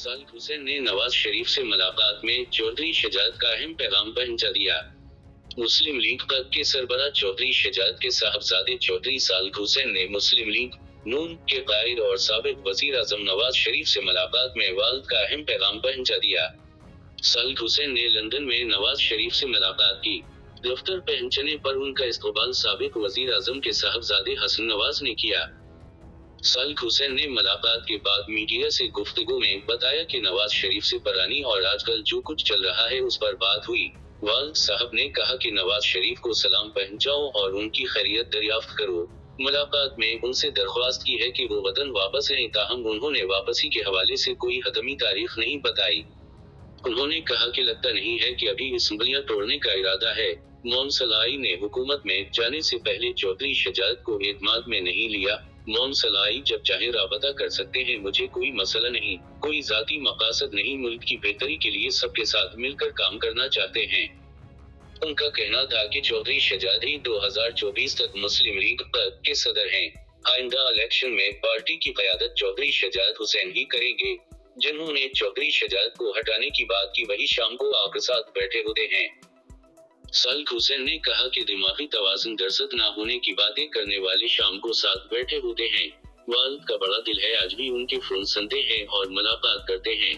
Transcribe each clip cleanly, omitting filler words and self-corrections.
सादिक हुसैन ने नवाज शरीफ से मुलाकात में चौधरी शजात का अहम पैगाम पहुंचा दिया। मुस्लिम लीग के सरबराह चौधरी शजात के साहबजादे चौधरी सादिक हुसैन ने मुस्लिम लीग नून के कायद और साबिक वजीर आजम नवाज शरीफ से मुलाकात में वालिद का अहम पैगाम पहुंचा दिया। सादिक हुसैन ने लंदन में नवाज शरीफ से मुलाकात की। दफ्तर पहुंचने पर उनका इस्तकबाल साबिक वजीर आजम के साहबजादे हसन नवाज ने किया। सादिक हुसैन ने मुलाकात के बाद मीडिया से गुफ्तगू में बताया कि नवाज शरीफ से पुरानी और आजकल जो कुछ चल रहा है उस पर बात हुई। वालिद साहब ने कहा कि नवाज शरीफ को सलाम पहुंचाओ और उनकी खैरियत दरियाफ्त करो। मुलाकात में उनसे दरख्वास्त की है कि वो वतन वापस आए, ताहम उन्होंने वापसी के हवाले से कोई हतमी तारीख नहीं बताई। उन्होंने कहा कि लगता नहीं है कि अभी असम्बलियां तोड़ने का इरादा है। मोनसलाई ने हुकूमत में जाने से पहले चौधरी शजात को एतमाद में नहीं लिया। मोनसलाई जब चाहे राबता कर सकते हैं, मुझे कोई मसला नहीं, कोई जाती मकासद नहीं, मुल्क की बेहतरी के लिए सबके साथ मिलकर काम करना चाहते हैं। उनका कहना था कि चौधरी शजात ही 2024 तक मुस्लिम लीग के सदर हैं। आइंदा इलेक्शन में पार्टी की क़यादत चौधरी शजात हुसैन ही करेंगे। जिन्होंने चौधरी शजात को हटाने की बात की वही शाम को आपके साथ बैठे होते हैं। सादिक हुसैन ने कहा कि दिमागी तवाज़ुन दरस्त ना होने की बातें करने वाले शाम को साथ बैठे होते हैं। वालिद का बड़ा दिल है, आज भी उनके फोन सुनते हैं और मुलाकात करते हैं।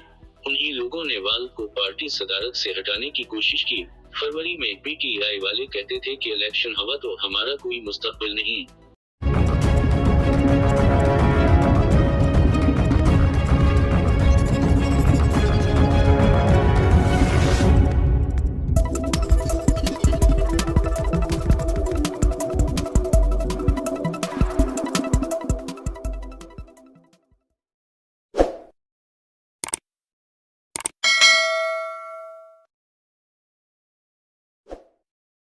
उन्हीं लोगों ने वालिद को पार्टी सदारत से हटाने की कोशिश की। फरवरी में पीटीआई वाले कहते थे कि इलेक्शन हुआ तो हमारा कोई मुस्तकबिल नहीं।